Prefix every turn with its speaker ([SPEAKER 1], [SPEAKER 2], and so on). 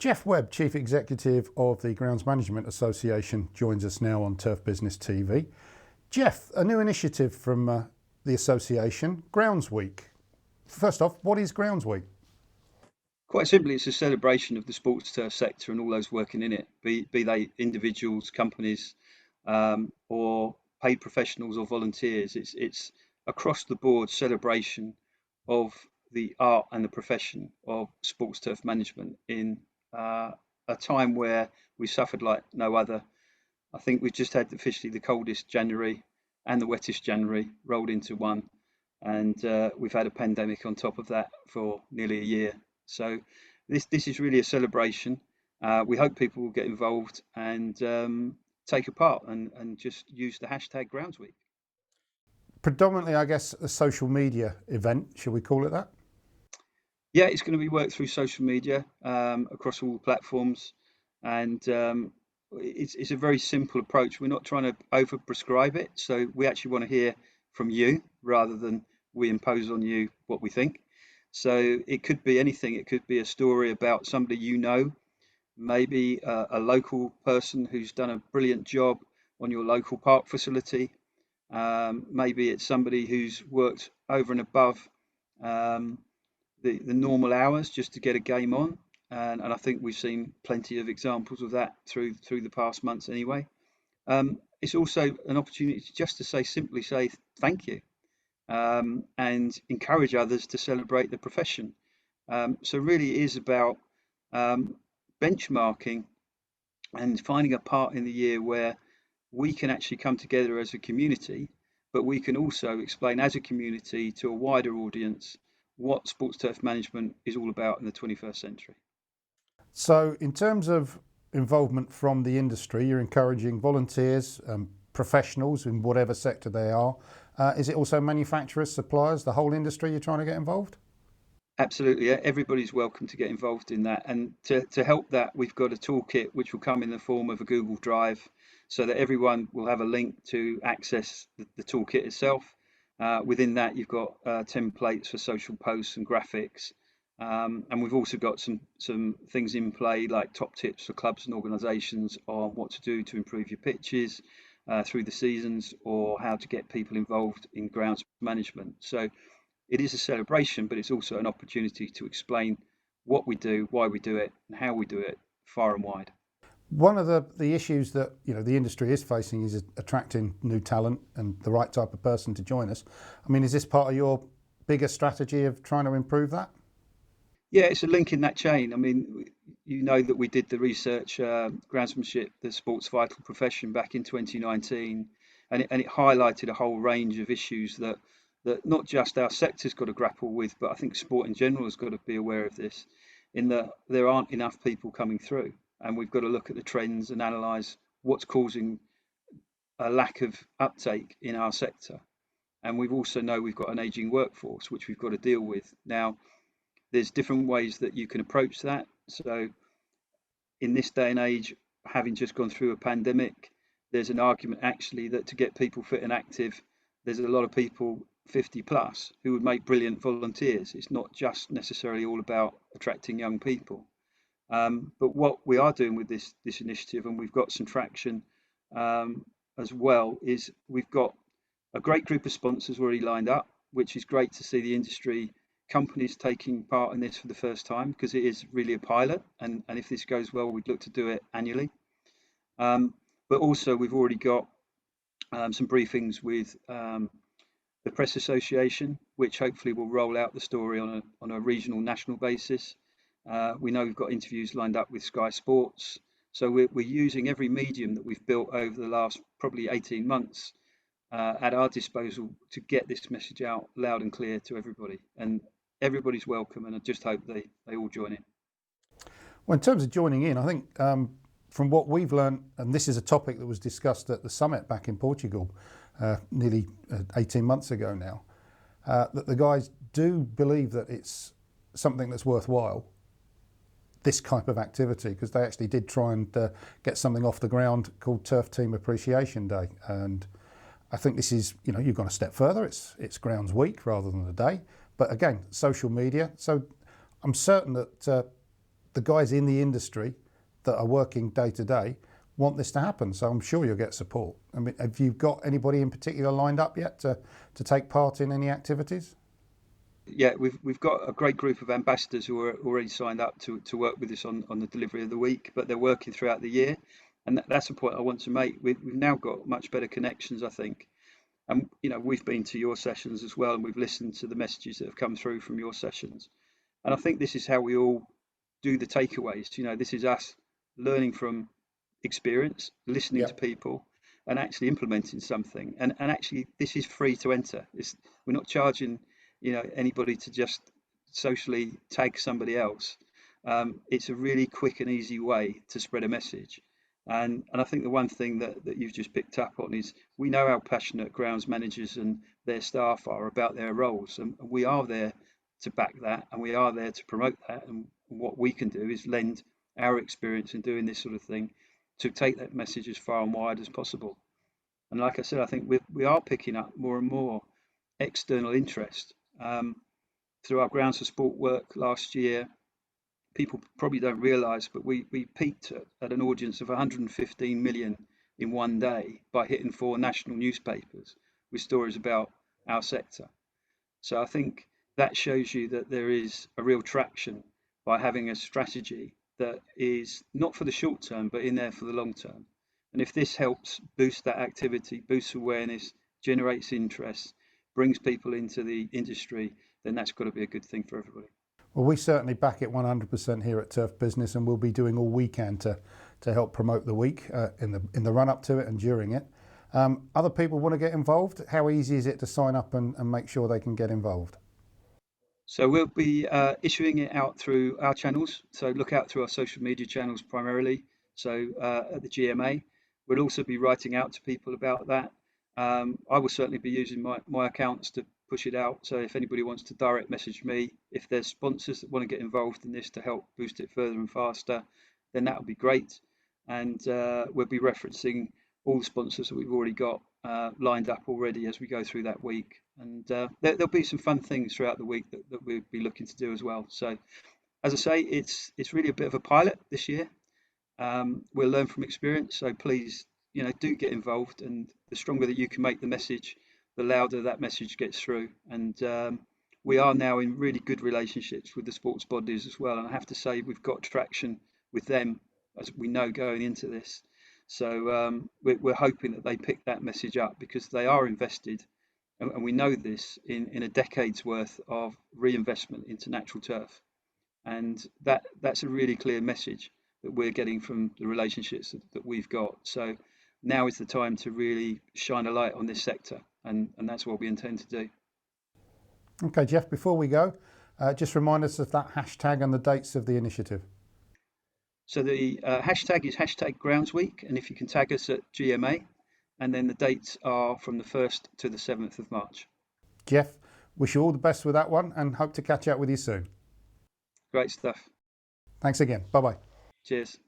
[SPEAKER 1] Geoff Webb, Chief Executive of the Grounds Management Association, joins us now on Turf Business TV. Geoff, a new initiative from the association, Grounds Week. First off, what is Grounds Week?
[SPEAKER 2] Quite simply, it's a celebration of the sports turf sector and all those working in it, be they individuals, companies, or paid professionals or volunteers. It's across the board celebration of the art and the profession of sports turf management in a time where we suffered like no other. I think we've just had officially the coldest January and the wettest January rolled into one, and we've had a pandemic on top of that for nearly a year. So this is really a celebration. We hope people will get involved and take a part and just use the hashtag Grounds Week.
[SPEAKER 1] Predominantly, I guess, a social media event, shall we call it that?
[SPEAKER 2] Yeah, it's going to be worked through social media across all platforms, and it's a very simple approach. We're not trying to over prescribe it, so we actually want to hear from you rather than we impose on you what we think. So it could be anything. It could be a story about somebody you know, maybe a local person who's done a brilliant job on your local park facility. Maybe it's somebody who's worked over and above the normal hours just to get a game on. And I think we've seen plenty of examples of that through the past months anyway. It's also an opportunity just to simply say thank you. And encourage others to celebrate the profession. So really it is about benchmarking and finding a part in the year where we can actually come together as a community, but we can also explain as a community to a wider audience what sports turf management is all about in the 21st century.
[SPEAKER 1] So in terms of involvement from the industry, you're encouraging volunteers, professionals in whatever sector they are. Is it also manufacturers, suppliers, the whole industry you're trying to get involved?
[SPEAKER 2] Absolutely, yeah. Everybody's welcome to get involved in that. And to help that, we've got a toolkit which will come in the form of a Google Drive so that everyone will have a link to access the toolkit itself. Within that, you've got templates for social posts and graphics. And we've also got some things in play like top tips for clubs and organisations on what to do to improve your pitches through the seasons, or how to get people involved in grounds management. So it is a celebration, but it's also an opportunity to explain what we do, why we do it, and how we do it far and wide.
[SPEAKER 1] One of the issues that the industry is facing is attracting new talent and the right type of person to join us. I mean, is this part of your bigger strategy of trying to improve that?
[SPEAKER 2] Yeah, it's a link in that chain. I mean, you know that we did the research, groundsmanship, the sports vital profession, back in 2019, and it highlighted a whole range of issues that not just our sector's got to grapple with, but I think sport in general has got to be aware of this, in that there aren't enough people coming through, and we've got to look at the trends and analyse what's causing a lack of uptake in our sector. And we've also know we've got an ageing workforce, which we've got to deal with. Now, there's different ways that you can approach that. So in this day and age, having just gone through a pandemic, there's an argument actually that to get people fit and active, there's a lot of people 50 plus who would make brilliant volunteers. It's not just necessarily all about attracting young people. But what we are doing with this initiative, and we've got some traction as well, is we've got a great group of sponsors already lined up, which is great to see the industry companies taking part in this for the first time, because it is really a pilot, and if this goes well, we'd look to do it annually. But also we've already got some briefings with the Press Association, which hopefully will roll out the story on a regional, national basis. We know we've got interviews lined up with Sky Sports, so we're using every medium that we've built over the last probably 18 months at our disposal to get this message out loud and clear to everybody. And everybody's welcome, and I just hope they all join in.
[SPEAKER 1] Well, in terms of joining in, I think from what we've learned, and this is a topic that was discussed at the summit back in Portugal nearly 18 months ago now, that the guys do believe that it's something that's worthwhile, this type of activity, because they actually did try and get something off the ground called Turf Team Appreciation Day. And I think this is, you've gone a step further. It's Grounds Week rather than a day. But again, social media. So I'm certain that the guys in the industry that are working day to day want this to happen. So I'm sure you'll get support. I mean, have you got anybody in particular lined up yet to take part in any activities?
[SPEAKER 2] Yeah, we've got a great group of ambassadors who are already signed up to work with us on the delivery of the week, but they're working throughout the year. And that's a point I want to make. We've now got much better connections, I think. And we've been to your sessions as well, and we've listened to the messages that have come through from your sessions. And I think this is how we all do the takeaways. This is us learning from experience, listening to
[SPEAKER 1] Yep.
[SPEAKER 2] people, and actually implementing something. And actually, this is free to enter. We're not charging, anybody to just socially tag somebody else. It's a really quick and easy way to spread a message. And I think the one thing that you've just picked up on is we know how passionate grounds managers and their staff are about their roles, and we are there to back that, and we are there to promote that. And what we can do is lend our experience in doing this sort of thing to take that message as far and wide as possible. And like I said, I think we are picking up more and more external interest through our Grounds for Sport work last year. People probably don't realise, but we peaked at an audience of 115 million in one day by hitting 4 national newspapers with stories about our sector. So I think that shows you that there is a real traction by having a strategy that is not for the short term, but in there for the long term. And if this helps boost that activity, boosts awareness, generates interest, brings people into the industry, then that's got to be a good thing for everybody.
[SPEAKER 1] Well, we certainly back it 100% here at Turf Business, and we'll be doing all we can to help promote the week in the run up to it and during it. Other people want to get involved. How easy is it to sign up and make sure they can get involved?
[SPEAKER 2] So we'll be issuing it out through our channels. So look out through our social media channels primarily. So at the GMA, we'll also be writing out to people about that. I will certainly be using my accounts to push it out. So if anybody wants to direct message me, if there's sponsors that want to get involved in this to help boost it further and faster, then that would be great. And we'll be referencing all the sponsors that we've already got lined up already as we go through that week. And there'll be some fun things throughout the week that we'll be looking to do as well. So, as I say, it's really a bit of a pilot this year. We'll learn from experience. So please, do get involved. And the stronger that you can make the message, the louder that message gets through. And we are now in really good relationships with the sports bodies as well. And I have to say, we've got traction with them, as we know, going into this. So we're hoping that they pick that message up because they are invested, and we know this in a decade's worth of reinvestment into natural turf. And that's a really clear message that we're getting from the relationships that we've got. So now is the time to really shine a light on this sector, and that's what we intend to do.
[SPEAKER 1] Okay, Geoff, before we go, just remind us of that hashtag and the dates of the initiative.
[SPEAKER 2] So the hashtag is hashtag Grounds Week, and if you can tag us at GMA, and then the dates are from the 1st to the 7th of March.
[SPEAKER 1] Geoff, wish you all the best with that one and hope to catch up with you soon.
[SPEAKER 2] Great stuff.
[SPEAKER 1] Thanks again. Bye-bye.
[SPEAKER 2] Cheers.